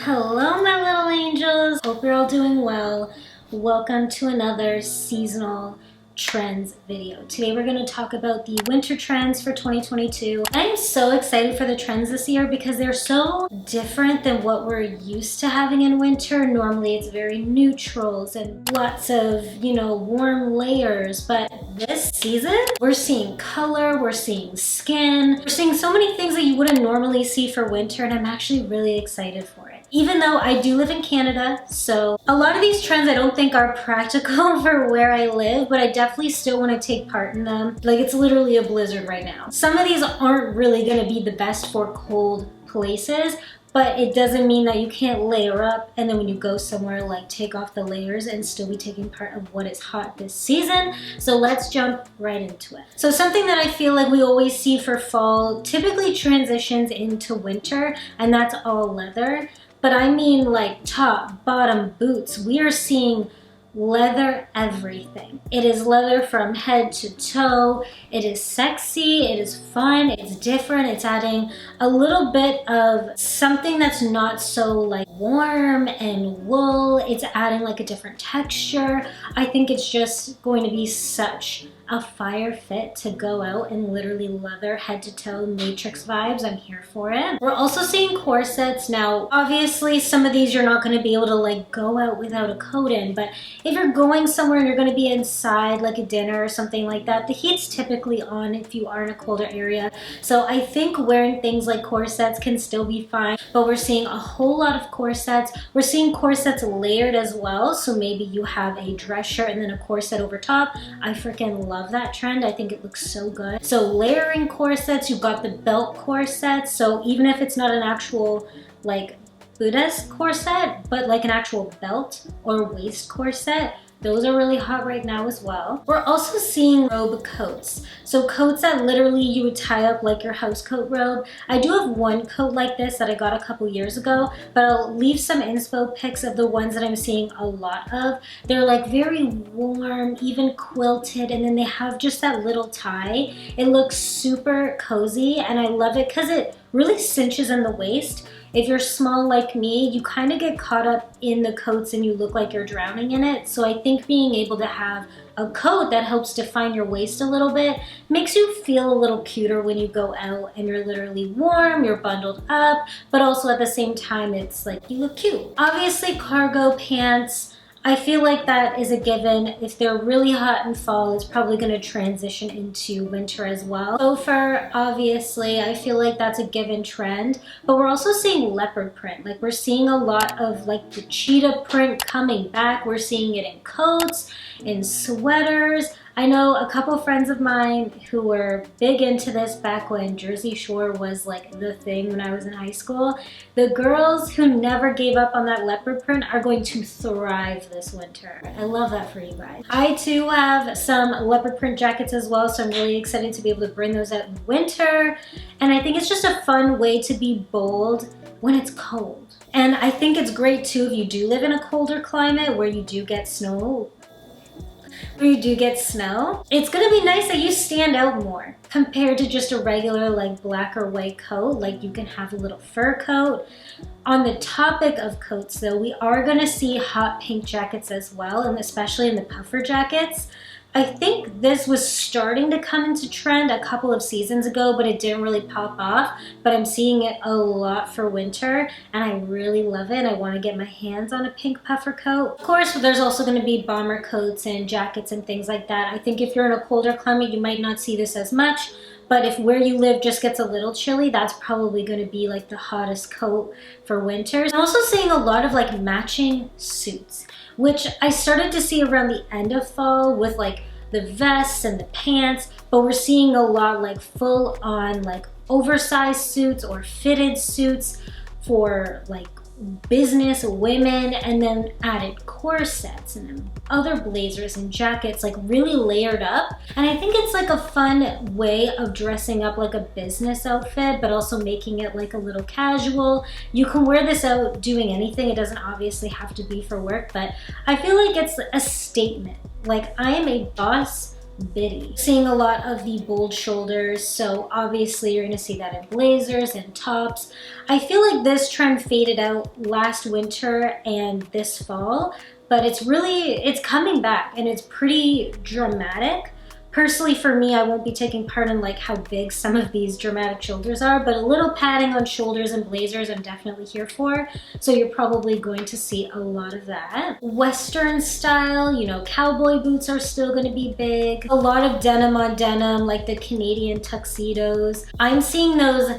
Hello my little angels, hope you're all doing well. Welcome to another seasonal trends video. Today we're going to talk about the winter trends for 2022. I am so excited for the trends this year because they're so different than what we're used to having in winter. Normally it's very neutrals and lots of, warm layers, but this season we're seeing color, we're seeing skin, we're seeing so many things that you wouldn't normally see for winter, and I'm actually really excited for it. Even though I do live in Canada, so a lot of these trends I don't think are practical for where I live, but I definitely still want to take part in them. Like, it's literally a blizzard right now. Some of these aren't really going to be the best for cold places, but it doesn't mean that you can't layer up and then when you go somewhere, like, take off the layers and still be taking part of what is hot this season. So let's jump right into it. So something that I feel like we always see for fall typically transitions into winter, and that's all leather. But I mean like top, bottom, boots. We are seeing leather everything. It is leather from head to toe. It is sexy, it is fun, it's different, it's adding a little bit of something that's not so like warm and wool. It's adding like a different texture. I think it's just going to be such a fire fit to go out and literally leather head to toe matrix vibes. I'm here for it. We're also seeing corsets. Now obviously some of these you're not going to be able to like go out without a coat in, but if you're going somewhere and you're going to be inside like a dinner or something like that, the heat's typically on if you are in a colder area. So I think wearing things like corsets can still be fine, but we're seeing a whole lot of corsets. We're seeing corsets layered as well, so maybe you have a dress shirt and then a corset over top. I freaking love that trend. I think it looks so good. So layering corsets, you've got the belt corsets. So even if it's not an actual like Buddhist corset, but like an actual belt or waist corset, those are really hot right now as well. We're also seeing robe coats. So coats that literally you would tie up like your house coat robe. I do have one coat like this that I got a couple years ago, but I'll leave some inspo pics of the ones that I'm seeing a lot of. They're like very warm, even quilted, and then they have just that little tie. It looks super cozy and I love it because it really cinches in the waist. If you're small like me, you kind of get caught up in the coats and you look like you're drowning in it. So I think being able to have a coat that helps define your waist a little bit makes you feel a little cuter when you go out and you're literally warm, you're bundled up, but also at the same time it's like you look cute. Obviously cargo pants, I feel like that is a given. If they're really hot in fall, it's probably going to transition into winter as well. Gopher, obviously, I feel like that's a given trend, but we're also seeing leopard print. Like, we're seeing a lot of like the cheetah print coming back. We're seeing it in coats, in sweaters. I know a couple friends of mine who were big into this back when Jersey Shore was like the thing when I was in high school. The girls who never gave up on that leopard print are going to thrive this winter. I love that for you guys. I too have some leopard print jackets as well, so I'm really excited to be able to bring those out in winter. And I think it's just a fun way to be bold when it's cold. And I think it's great too if you do live in a colder climate where you do get snow. It's gonna be nice that you stand out more compared to just a regular like black or white coat. Like, you can have a little fur coat. On the topic of coats though, we are gonna see hot pink jackets as well, and especially in the puffer jackets. I think this was starting to come into trend a couple of seasons ago, but it didn't really pop off. But I'm seeing it a lot for winter, and I really love it. I want to get my hands on a pink puffer coat. Of course, there's also going to be bomber coats and jackets and things like that. I think if you're in a colder climate, you might not see this as much. But if where you live just gets a little chilly, that's probably going to be like the hottest coat for winter. I'm also seeing a lot of like matching suits, which I started to see around the end of fall with like the vests and the pants, but we're seeing a lot like full on like oversized suits or fitted suits for like business women, and then added corsets and then other blazers and jackets, like really layered up. And I think it's like a fun way of dressing up like a business outfit, but also making it like a little casual. You can wear this out doing anything. It doesn't obviously have to be for work, but I feel like it's a statement. Like, I am a boss bitty. Seeing a lot of the bold shoulders, so obviously you're gonna see that in blazers and tops. I feel like this trend faded out last winter and this fall, but it's coming back and it's pretty dramatic. Personally, for me, I won't be taking part in like how big some of these dramatic shoulders are, but a little padding on shoulders and blazers I'm definitely here for. So you're probably going to see a lot of that. Western style, you know, cowboy boots are still gonna be big. A lot of denim on denim, like the Canadian tuxedos. I'm seeing those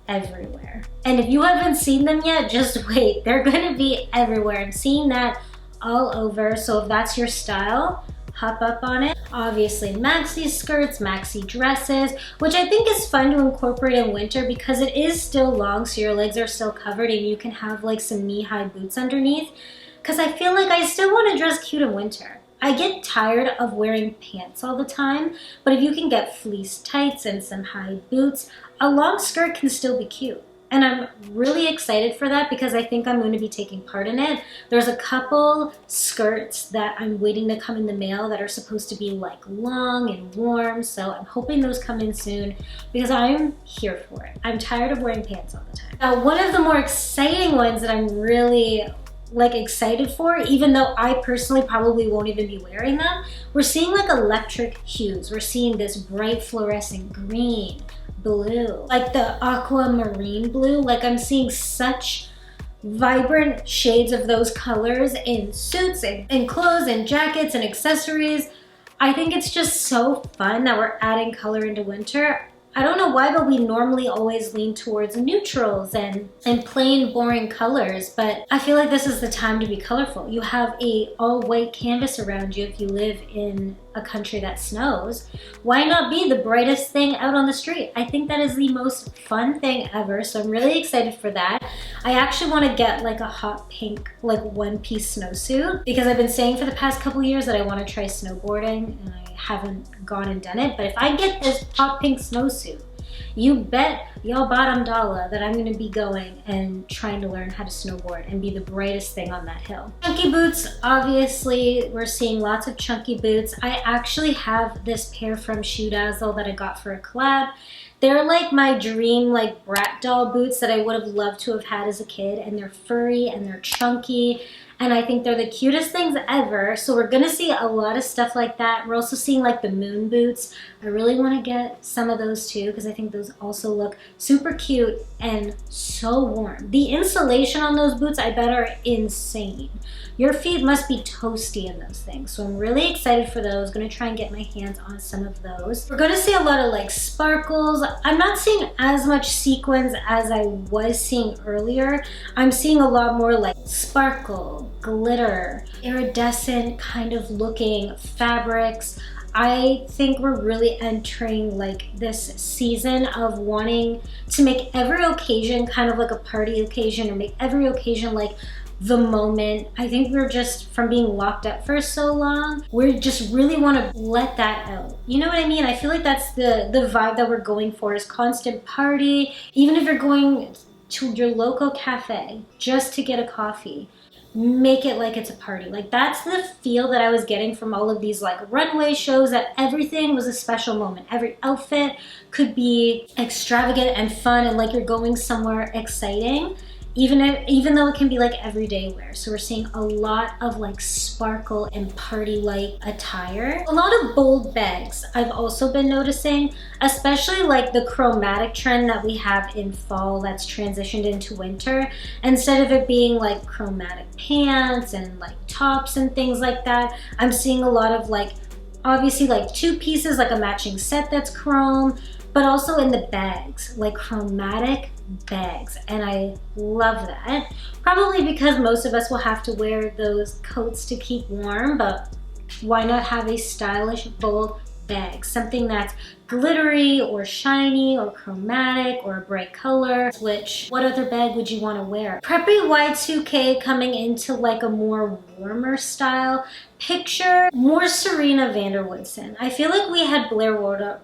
everywhere. And if you haven't seen them yet, just wait. They're gonna be everywhere. I'm seeing that all over. So if that's your style, hop up on it. Obviously maxi skirts, maxi dresses, which I think is fun to incorporate in winter because it is still long, so your legs are still covered and you can have like some knee-high boots underneath. Because I feel like I still want to dress cute in winter. I get tired of wearing pants all the time, but if you can get fleece tights and some high boots, a long skirt can still be cute. And I'm really excited for that because I think I'm going to be taking part in it. There's a couple skirts that I'm waiting to come in the mail that are supposed to be like long and warm. So I'm hoping those come in soon because I'm here for it. I'm tired of wearing pants all the time. Now, one of the more exciting ones that I'm really like excited for, even though I personally probably won't even be wearing them, we're seeing like electric hues. We're seeing this bright fluorescent green, blue, like the aquamarine blue. Like I'm seeing such vibrant shades of those colors in suits and clothes and jackets and accessories. I think it's just so fun that we're adding color into winter. I don't know why, but we normally always lean towards neutrals and plain boring colors, but I feel like this is the time to be colorful. You have a all white canvas around you if you live in a country that snows. Why not be the brightest thing out on the street? I think that is the most fun thing ever, so I'm really excited for that. I actually want to get like a hot pink, like one-piece snowsuit because I've been saying for the past couple years that I want to try snowboarding and I haven't gone and done it, but if I get this hot pink snowsuit, you bet y'all bottom dollar that I'm gonna be going and trying to learn how to snowboard and be the brightest thing on that hill. Chunky boots, obviously, we're seeing lots of chunky boots. I actually have this pair from SHOULDE that I got for a collab. They're like my dream like brat doll boots that I would have loved to have had as a kid, and they're furry and they're chunky. And I think they're the cutest things ever. So we're gonna see a lot of stuff like that. We're also seeing like the moon boots. I really wanna get some of those too because I think those also look super cute and so warm. The insulation on those boots I bet are insane. Your feet must be toasty in those things. So I'm really excited for those. Gonna try and get my hands on some of those. We're gonna see a lot of like sparkles. I'm not seeing as much sequins as I was seeing earlier. I'm seeing a lot more like sparkle, glitter, iridescent kind of looking fabrics. I think we're really entering like this season of wanting to make every occasion kind of like a party occasion, or make every occasion like the moment. I think we're just, from being locked up for so long, we just really want to let that out. You know what I mean? I feel like that's the vibe that we're going for, is constant party. Even if you're going to your local cafe just to get a coffee, make it like it's a party. Like that's the feel that I was getting from all of these like runway shows, that everything was a special moment. Every outfit could be extravagant and fun and like you're going somewhere exciting, even though it can be like everyday wear. So we're seeing a lot of like sparkle and party-like attire. A lot of bold bags I've also been noticing, especially like the chromatic trend that we have in fall that's transitioned into winter. Instead of it being like chromatic pants and like tops and things like that, I'm seeing a lot of like, obviously like two pieces, like a matching set that's chrome, but also in the bags, like chromatic bags, and I love that. Probably because most of us will have to wear those coats to keep warm, but why not have a stylish, bold bag? Something that's glittery or shiny or chromatic or a bright color. What other bag would you want to wear? Preppy Y2K coming into like a more warmer style. Picture more Serena van der Woodsen. I feel like we had Blair Wardorf.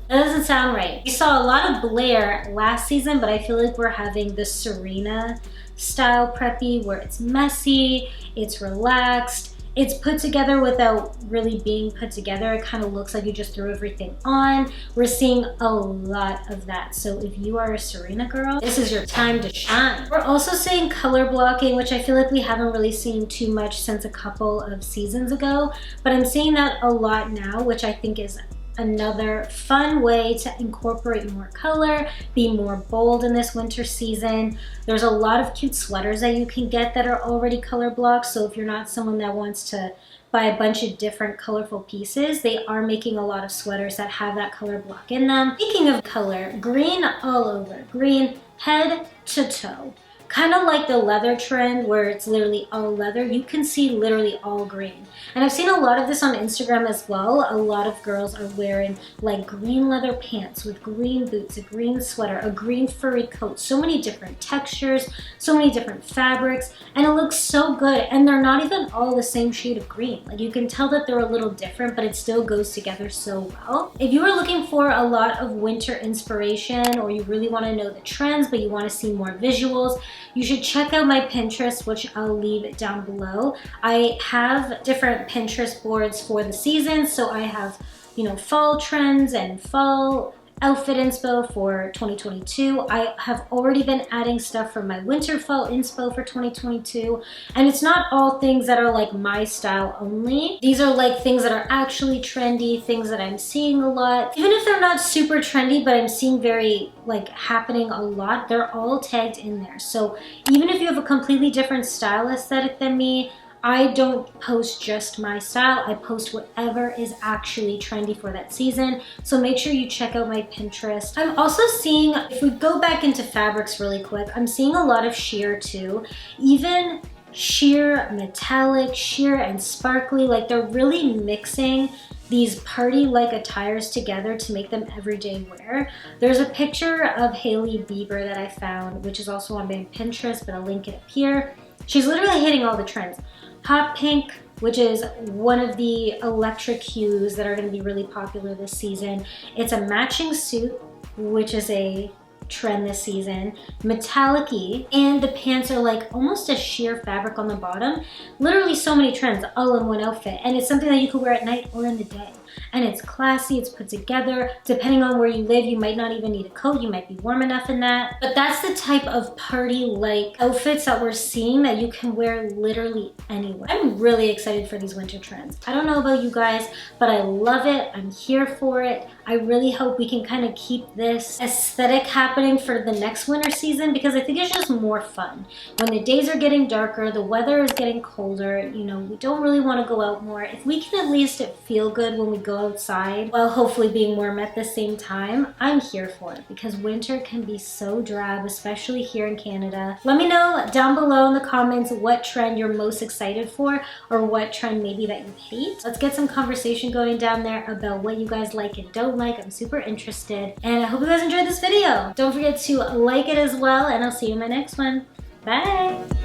That doesn't sound right. We saw a lot of Blair last season, but I feel like we're having the Serena style preppy where it's messy, it's relaxed, it's put together without really being put together. It kind of looks like you just threw everything on. We're seeing a lot of that. So if you are a Serena girl, this is your time to shine. We're also seeing color blocking, which I feel like we haven't really seen too much since a couple of seasons ago, but I'm seeing that a lot now, which I think is another fun way to incorporate more color, be more bold in this winter season. There's a lot of cute sweaters that you can get that are already color blocked, so if you're not someone that wants to buy a bunch of different colorful pieces, they are making a lot of sweaters that have that color block in them. Speaking of color, green all over, green head to toe. Kind of like the leather trend where it's literally all leather, you can see literally all green. And I've seen a lot of this on Instagram as well. A lot of girls are wearing like green leather pants with green boots, a green sweater, a green furry coat, so many different textures, so many different fabrics, and it looks so good. And they're not even all the same shade of green. Like you can tell that they're a little different, but it still goes together so well. If you are looking for a lot of winter inspiration, or you really want to know the trends, but you want to see more visuals, you should check out my Pinterest, which I'll leave down below. I have different Pinterest boards for the season. So I have, you know, fall trends and fall outfit inspo for 2022. I have already been adding stuff for my winter fall inspo for 2022. And it's not all things that are like my style only. These are like things that are actually trendy, things that I'm seeing a lot. Even if they're not super trendy, but I'm seeing very like happening a lot, they're all tagged in there. So even if you have a completely different style aesthetic than me, I don't post just my style, I post whatever is actually trendy for that season. So make sure you check out my Pinterest. I'm also seeing, if we go back into fabrics really quick, I'm seeing a lot of sheer too. Even sheer metallic, sheer and sparkly, like they're really mixing these party-like attires together to make them everyday wear. There's a picture of Hailey Bieber that I found, which is also on my Pinterest, but I'll link it up here. She's literally hitting all the trends. Hot pink, which is one of the electric hues that are going to be really popular this season. It's a matching suit, which is a trend this season. Metallic-y, and the pants are like almost a sheer fabric on the bottom. Literally so many trends all in one outfit, and it's something that you could wear at night or in the day. And it's classy, it's put together. Depending on where you live, you might not even need a coat, you might be warm enough in that. But that's the type of party-like outfits that we're seeing that you can wear literally anywhere. I'm really excited for these winter trends. I don't know about you guys, but I love it, I'm here for it. I really hope we can kind of keep this aesthetic happening for the next winter season, because I think it's just more fun. When the days are getting darker, the weather is getting colder, you know, we don't really want to go out more. If we can at least feel good when we go outside while hopefully being warm at the same time, I'm here for it, because winter can be so drab, especially here in Canada. Let me know down below in the comments what trend you're most excited for, or what trend maybe that you hate. Let's get some conversation going down there about what you guys like and don't like. I'm super interested, and I hope you guys enjoyed this video. Don't forget to like it as well, and I'll see you in my next one. Bye!